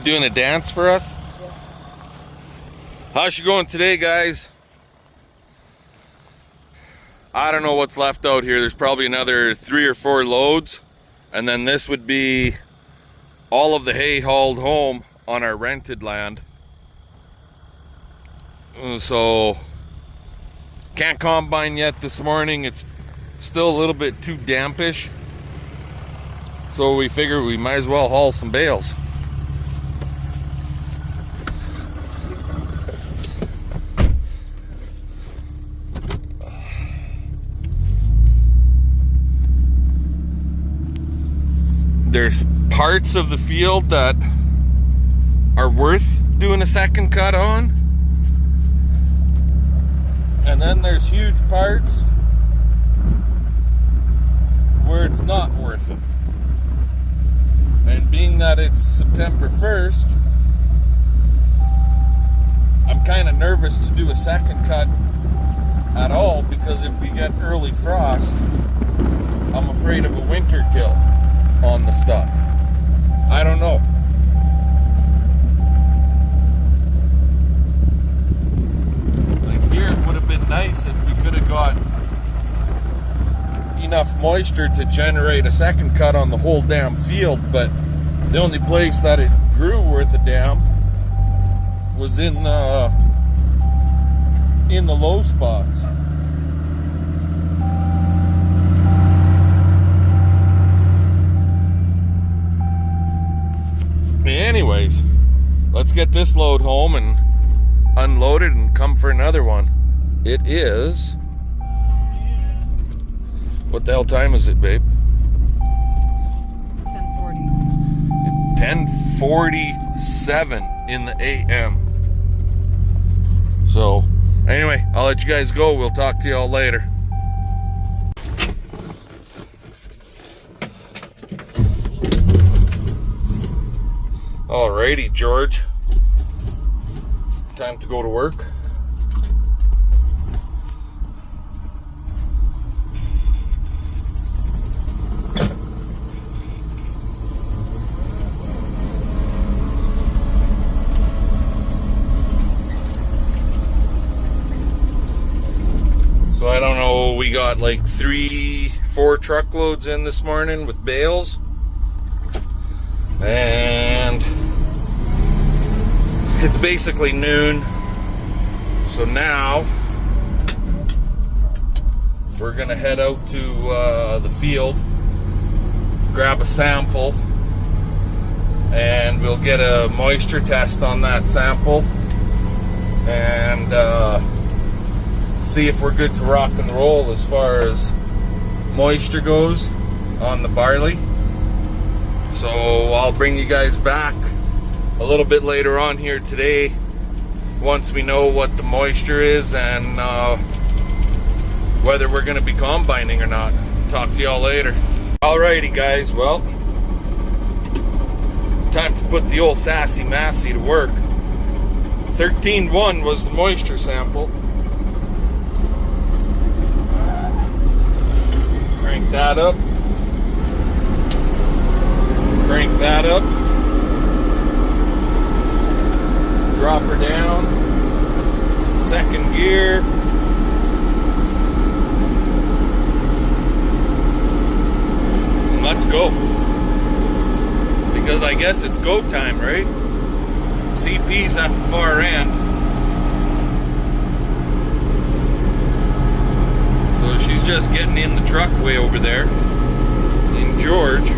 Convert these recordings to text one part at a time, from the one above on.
Doing a dance for us? Yeah. How's she going today, guys? I don't know what's left out here. There's probably another 3 or 4 loads. And then this would be all of the hay hauled home on our rented land. So, can't combine yet this morning. It's still a little bit too dampish. So we figure we might as well haul some bales. There's parts of the field that are worth doing a second cut on. And then there's huge parts where it's not worth it. And being that it's September 1st, I'm kind of nervous to do a second cut at all, because if we get early frost, I'm afraid of a winter kill on the stuff. I don't know. Like here, it would have been nice if we could have got enough moisture to generate a second cut on the whole damn field, but the only place that it grew worth a damn was in the low spots. Anyways, let's get this load home and unload it and come for another one. It is... What the hell time is it, babe? 10:40. 10:47 in the AM. So, anyway, I'll let you guys go. We'll talk to y'all later. Alrighty, George. Time to go to work. So I don't know, we got like 3-4 truckloads in this morning with bales. And it's basically noon. So now we're gonna head out to the field, grab a sample, and we'll get a moisture test on that sample and see if we're good to rock and roll as far as moisture goes on the barley. So I'll bring you guys back a little bit later on here today once we know what the moisture is and whether we're going to be combining or not. Talk to y'all later. Alrighty guys, well, time to put the old Sassy Massy to work. 13.1 was the moisture sample. Crank that up. Crank that up. Drop her down. Second gear. And let's go. Because I guess it's go time, right? CP's at the far end. So she's just getting in the truck way over there. In George.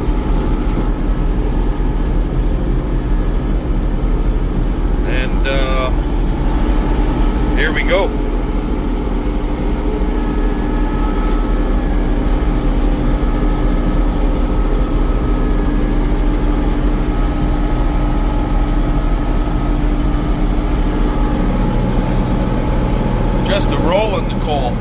And here we go. Just a roll in the coal.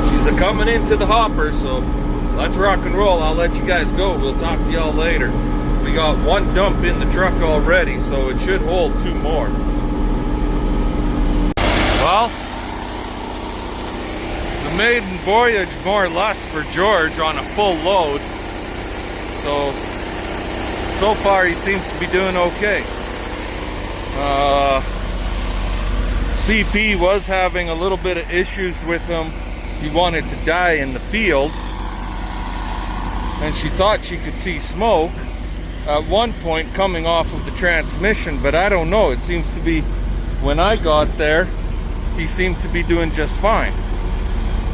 She's coming into the hopper, so let's rock and roll. I'll let you guys go. We'll talk to y'all later. We got one dump in the truck already, so it should hold 2 more. Well, the maiden voyage more or less for George on a full load. So far he seems to be doing okay. CP was having a little bit of issues with him. He wanted to die in the field, and she thought she could see smoke at one point coming off of the transmission, but I don't know. It seems to be, when I got there, he seemed to be doing just fine.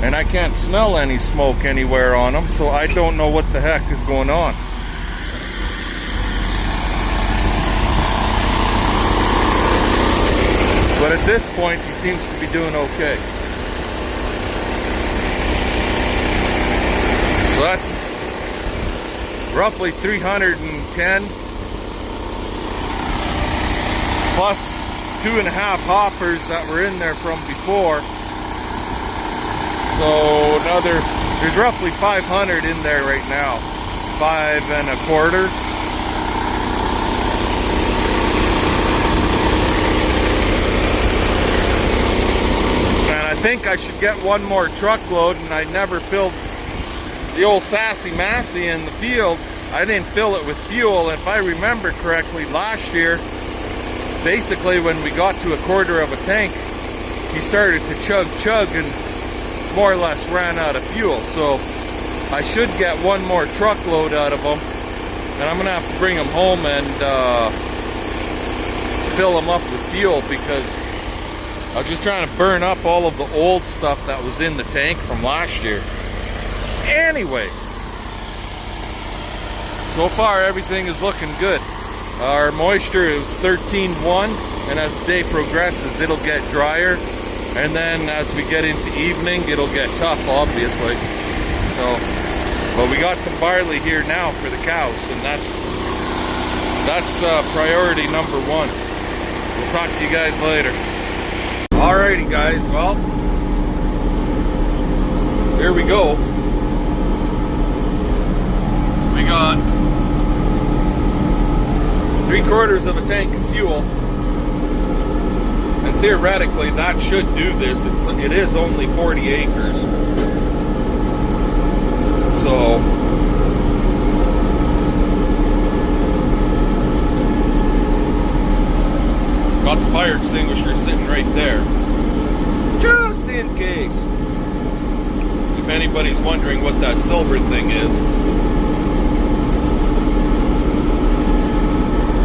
And I can't smell any smoke anywhere on him, so I don't know what the heck is going on. But at this point, he seems to be doing okay. So that's roughly 310 plus 2.5 hoppers that were in there from before. So there's roughly 500 in there right now. 5.25. I think I should get one more truckload, and I never filled the old Sassy Massy in the field. I didn't fill it with fuel. If I remember correctly, last year, basically when we got to a quarter of a tank, he started to chug and more or less ran out of fuel. So I should get one more truckload out of him, and I'm gonna have to bring him home and fill him up with fuel, because I was just trying to burn up all of the old stuff that was in the tank from last year. Anyways, so far everything is looking good. Our moisture is 13.1, and as the day progresses, it'll get drier. And then as we get into evening, it'll get tough, obviously. But we got some barley here now for the cows, and that's priority number one. We'll talk to you guys later. Alrighty guys, well, here we go. We got 3/4 of a tank of fuel, and theoretically that should do this. It is only 40 acres. So got the fire extinguisher sitting right there, just in case. If anybody's wondering what that silver thing is,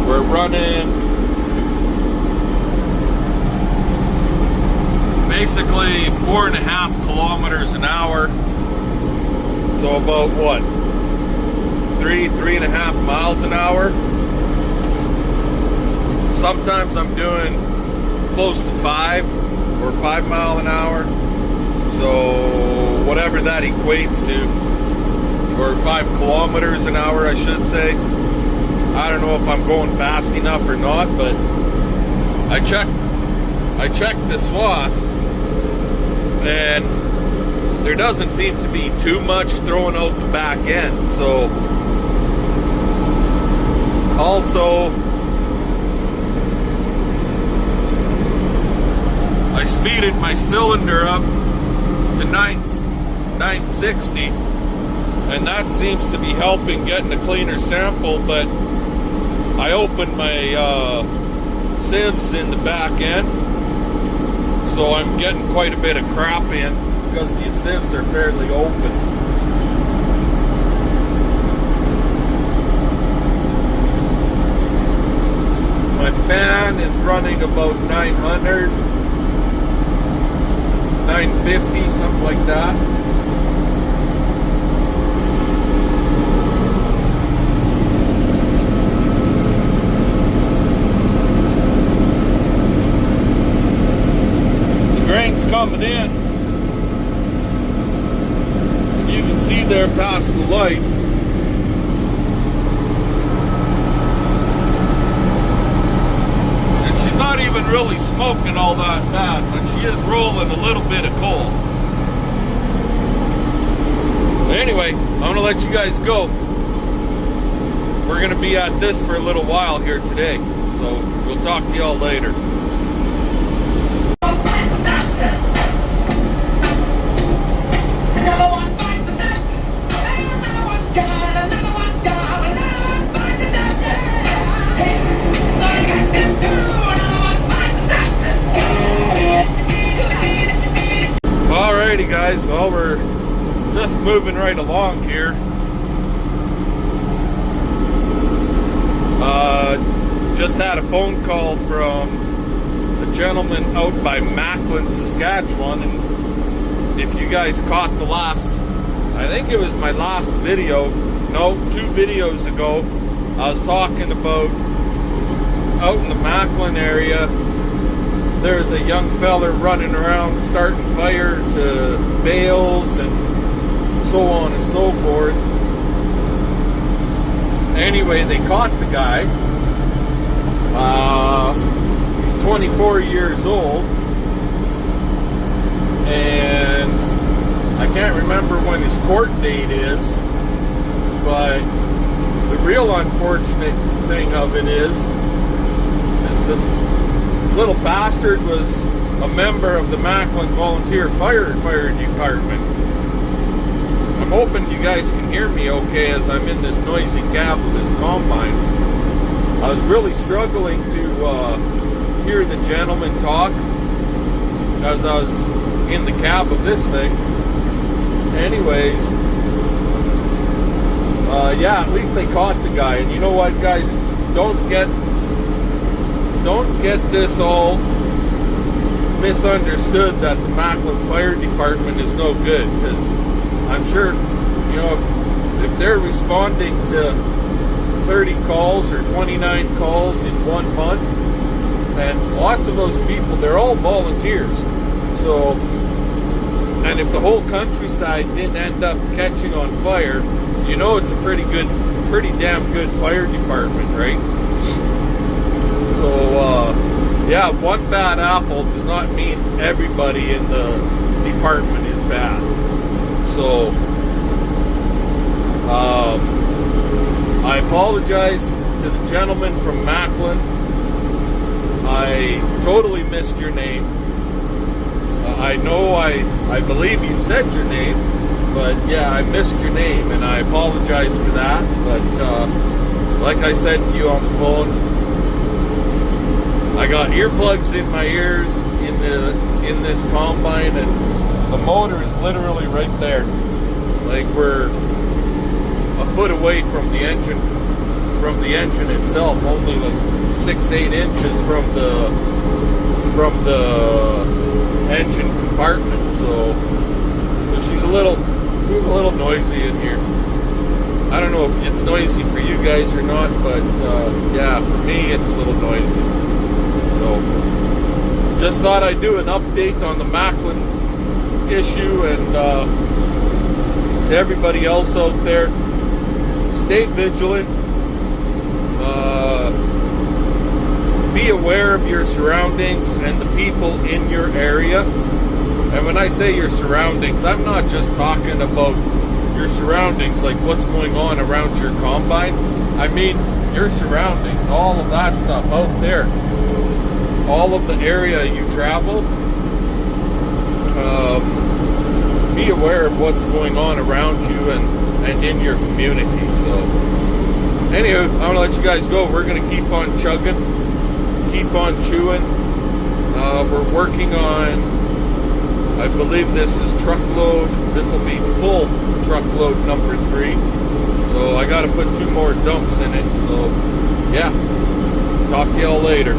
we're running basically 4.5 kilometers an hour. So about what? 3.5 miles an hour. Sometimes I'm doing close to 5 or 5 mile an hour. So whatever that equates to, or 5 kilometers an hour, I should say. I don't know if I'm going fast enough or not, but I checked the swath, and there doesn't seem to be too much throwing out the back end. So also, I speeded my cylinder up to 960, and that seems to be helping getting a cleaner sample. But I opened my sieves in the back end, so I'm getting quite a bit of crap in, because the sieves are fairly open. My fan is running about 900, 950, something like that. Coming in, and you can see there past the light. And she's not even really smoking all that bad, but she is rolling a little bit of coal. But anyway, I'm gonna let you guys go. We're gonna be at this for a little while here today, so we'll talk to y'all later. just moving right along here. Just had a phone call from a gentleman out by Macklin, Saskatchewan, and if you guys caught the last, I think it was my last video, no, 2 videos ago, I was talking about out in the Macklin area, there's a young feller running around starting fire to bales and so on and so forth. Anyway, they caught the guy. He's 24 years old, and I can't remember when his court date is, but the real unfortunate thing of it is the little bastard was a member of the Macklin Volunteer Fire Department. I'm hoping you guys can hear me okay as I'm in this noisy cab of this combine. I was really struggling to hear the gentleman talk as I was in the cab of this thing. Anyways, yeah, at least they caught the guy. And you know what, guys? Don't get this all misunderstood that the Macklin Fire Department is no good, because I'm sure, you know, if they're responding to 30 calls or 29 calls in 1 month, and lots of those people, they're all volunteers. So, and if the whole countryside didn't end up catching on fire, you know it's a pretty damn good fire department, right? So, yeah, one bad apple does not mean everybody in the department is bad. So, I apologize to the gentleman from Macklin. I totally missed your name. I know I believe you said your name, but yeah, I missed your name, and I apologize for that. But like I said to you on the phone, I got earplugs in my ears in this combine, and the motor is literally right there. Like, we're a foot away from the engine itself, only like 6-8 inches from the engine compartment. So she's a little noisy in here. I don't know if it's noisy for you guys or not, but yeah, for me it's a little noisy. So just thought I'd do an update on the Macklin issue, and to everybody else out there, stay vigilant. Be aware of your surroundings and the people in your area. And when I say your surroundings, I'm not just talking about your surroundings, like what's going on around your combine. I mean your surroundings, all of that stuff out there, all of the area you travel. Be aware of what's going on around you and in your community. So anyway, I'm gonna let you guys go. We're gonna keep on chugging, keep on chewing. We're working on, I believe this is truckload, this will be full truckload number 3. So I gotta put 2 more dumps in it. So yeah, talk to y'all later.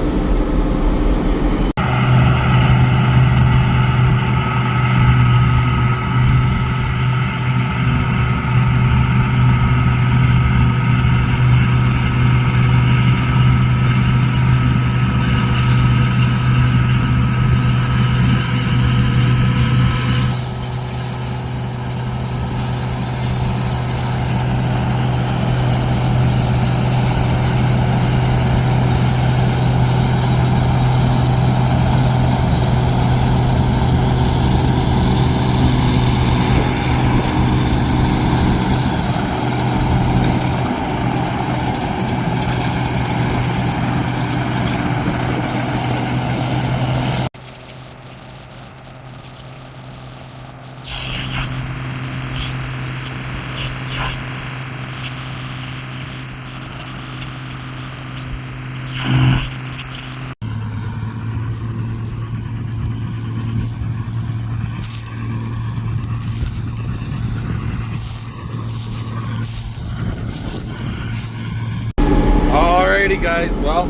guys. Well,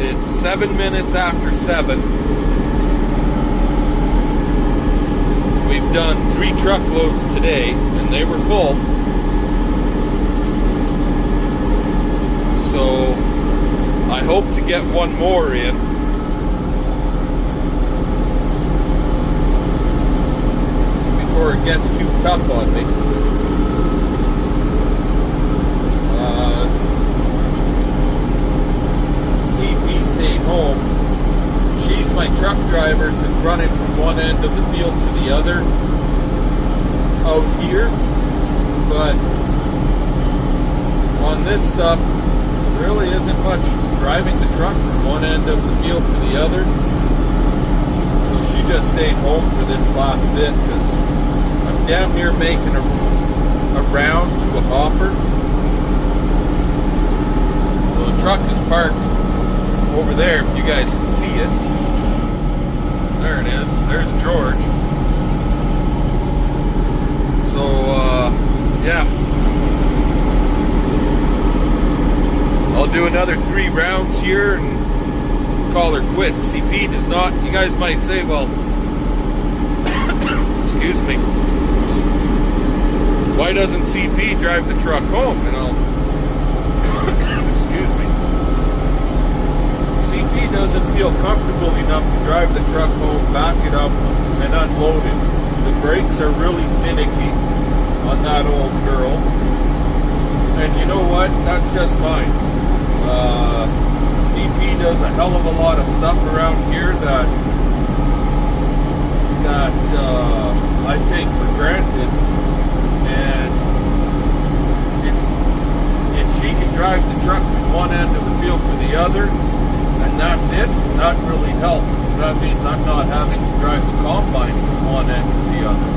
it's 7 minutes after 7. We've done 3 truckloads today, and they were full. So I hope to get one more in. Before it gets too tough on me. CP stayed home. She's my truck driver to run it from one end of the field to the other out here. But on this stuff, there really isn't much driving the truck from one end of the field to the other. So she just stayed home for this last bit because I'm damn near making a round to a hopper. So the truck is parked over there, if you guys can see it. There it is. There's George. So, yeah. I'll do another 3 rounds here and call her quits. CP does not, you guys might say, well, excuse me, why doesn't CP drive the truck home? And I'll, excuse me, CP doesn't feel comfortable enough to drive the truck home, back it up, and unload it. The brakes are really finicky on that old girl. And you know what? That's just fine. CP does a hell of a lot of stuff around here that I take for granted. And if she can drive the truck from one end of the field to the other, and that's it, that really helps. That means I'm not having to drive the combine from one end to the other.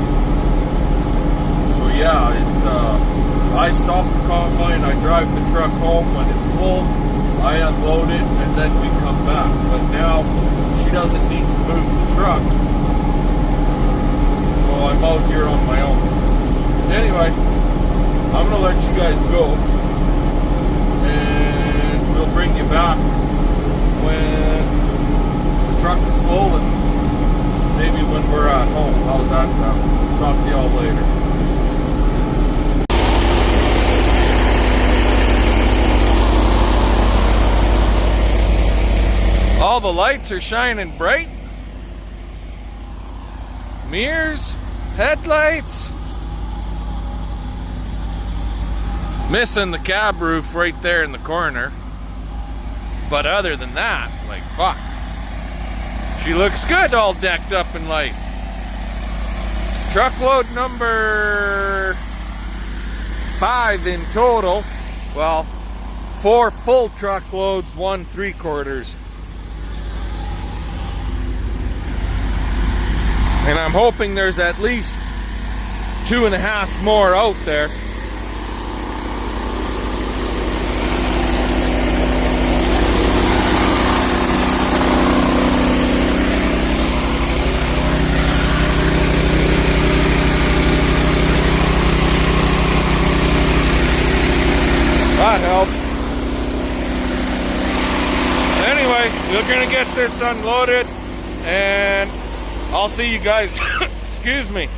So yeah, I stop the combine, I drive the truck home when it's full, I unload it, and then we come back. But now, she doesn't need to move the truck, so I'm out here on my own. Anyway, I'm going to let you guys go, and we'll bring you back when the truck is full, and maybe when we're at home. How's that sound? Talk to y'all later. All the lights are shining bright. Mirrors, headlights. Missing the cab roof right there in the corner. But other than that, like, fuck. She looks good all decked up in lights. Truckload number 5 in total. Well, 4 full truckloads, 1 3/4. And I'm hoping there's at least 2.5 more out there. That helps. Anyway, we're gonna get this unloaded, and I'll see you guys, excuse me,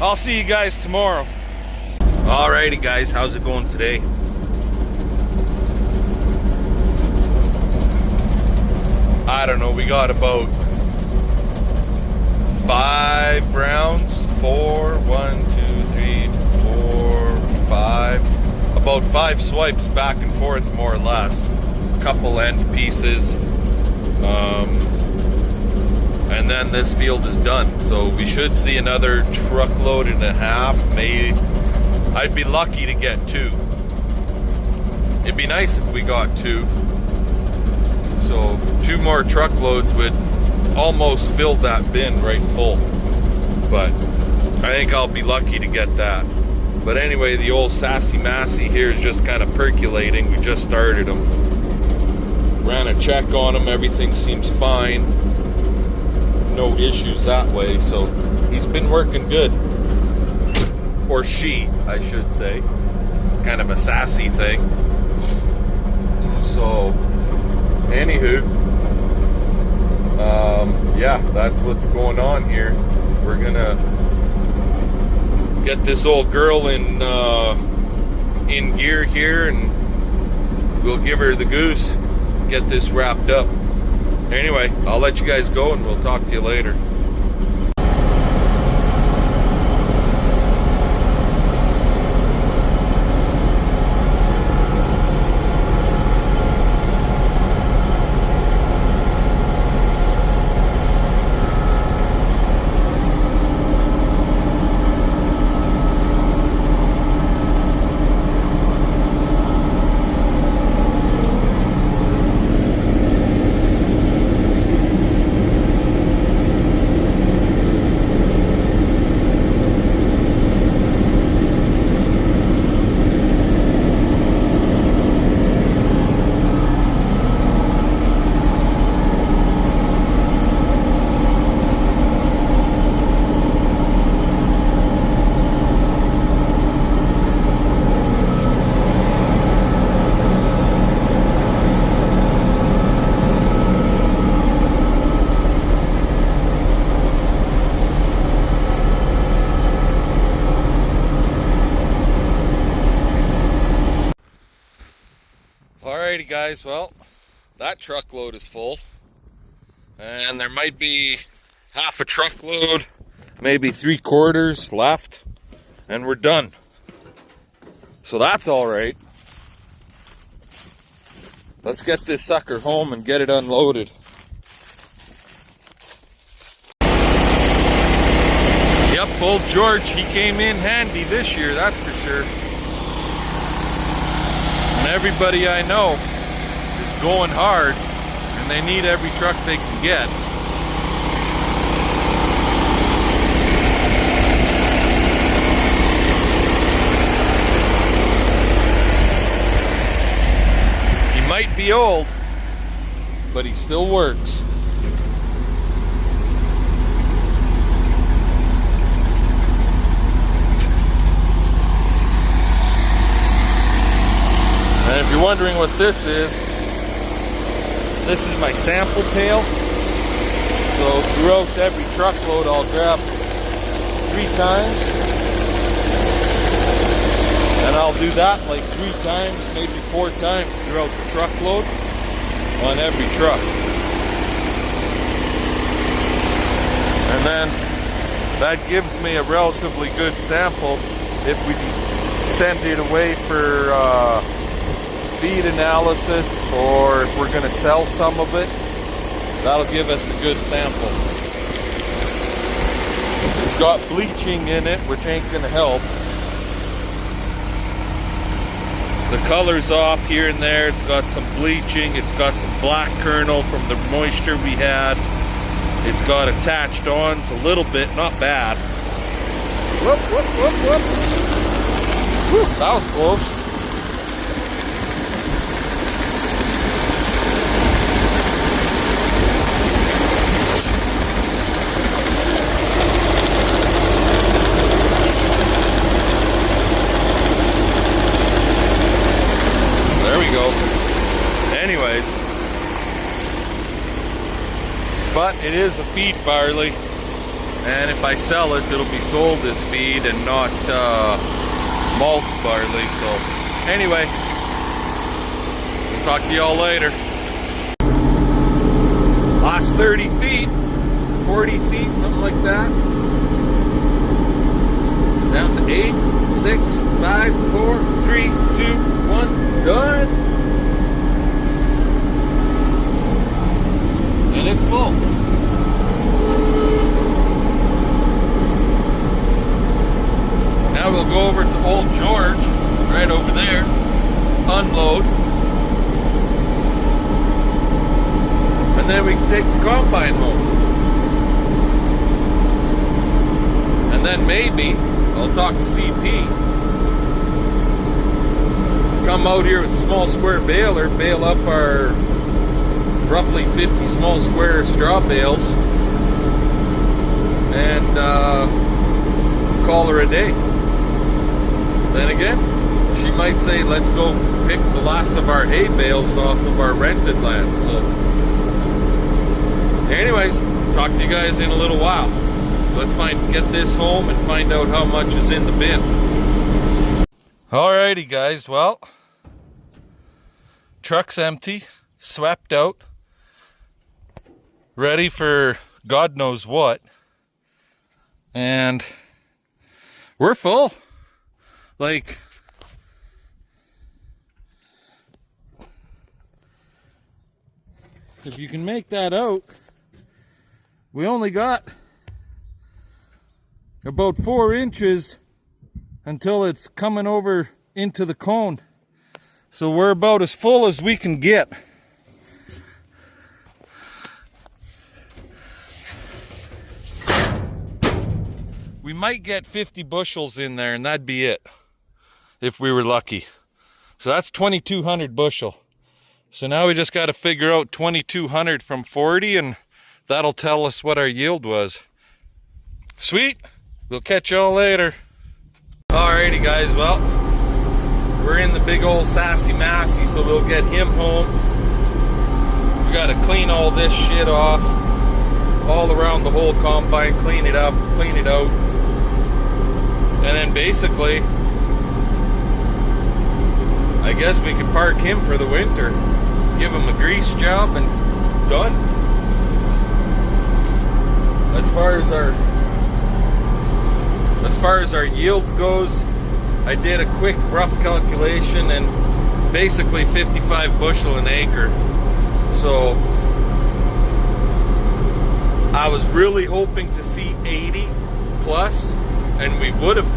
I'll see you guys tomorrow. Alrighty guys, how's it going today? I don't know, we got about 5 rounds, 4, 1, 2, 3, 4, 5, about 5 swipes back and forth more or less. A couple end pieces. And then this field is done, so we should see another truckload and a half. Maybe I'd be lucky to get 2. It'd be nice if we got 2. So 2 more truckloads would almost fill that bin right full. But I think I'll be lucky to get that. But anyway, the old Sassy Massy here is just kind of percolating. We just started him. Ran a check on him, everything seems fine. No issues that way, so he's been working good. Or she, I should say. Kind of a sassy thing. So, anywho, yeah, that's what's going on here. We're gonna get this old girl in gear here, and we'll give her the goose, get this wrapped up. Anyway, I'll let you guys go and we'll talk to you later. Alrighty guys, well, that truckload is full, and there might be half a truckload, maybe 3/4 left, and we're done. So that's alright. Let's get this sucker home and get it unloaded. Yep, old George, he came in handy this year, that's for sure. And everybody I know is going hard, and they need every truck they can get. He might be old, but he still works. And if you're wondering what this is my sample pail. So throughout every truckload I'll grab 3 times. And I'll do that like 3 times, maybe 4 times throughout the truckload on every truck. And then that gives me a relatively good sample if we send it away for feed analysis, or if we're going to sell some of it. That'll give us a good sample. It's got bleaching in it, which ain't going to help. The color's off here and there. It's got some bleaching. It's got some black kernel from the moisture we had. It's got attached ons a little bit, not bad. Whoop, whoop, whoop, whoop. Whew, that was close. Anyways, but it is a feed barley, and if I sell it, it'll be sold as feed and not malt barley. So anyway, we'll talk to y'all later. Last 30 feet, 40 feet, something like that. Down to 8, 6, 5, 4, 3, 2, 1, done. And it's full. Now we'll go over to Old George, right over there, unload, and then we can take the combine home. And then maybe I'll talk to CP, come out here with a small square baler, bale up our roughly 50 small square straw bales, and call her a day. Then again, she might say, let's go pick the last of our hay bales off of our rented land. So anyways, talk to you guys in a little while. Let's get this home and find out how much is in the bin. Alrighty guys, well, truck's empty, swept out, ready for God knows what, and we're full. Like, if you can make that out, we only got about 4 inches until it's coming over into the cone. So we're about as full as we can get. We might get 50 bushels in there and that'd be it, if we were lucky. So that's 2,200 bushel. So now we just got to figure out 2,200 from 40 and that'll tell us what our yield was. Sweet, we'll catch y'all later. Alrighty guys, well, we're in the big old sassy Massy, so we'll get him home. We gotta clean all this shit off, all around the whole combine, clean it up, clean it out. And then basically, I guess we could park him for the winter, give him a grease job and done. As far as our yield goes, I did a quick rough calculation and basically 55 bushel an acre. So I was really hoping to see 80 plus, and we would have,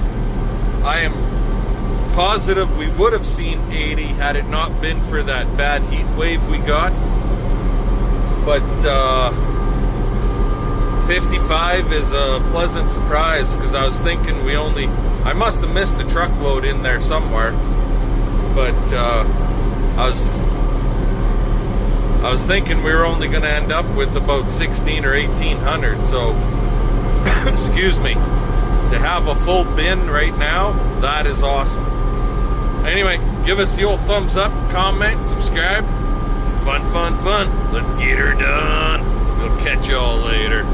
I am positive we would have seen 80 had it not been for that bad heat wave we got. But 55 is a pleasant surprise, because I was thinking I must have missed a truckload in there somewhere, but I was thinking we were only going to end up with about 16 or 1,800. So excuse me, to have a full bin right now, that is awesome. Anyway, give us the old thumbs up, comment, subscribe. Fun. Let's get her done. We'll catch y'all later.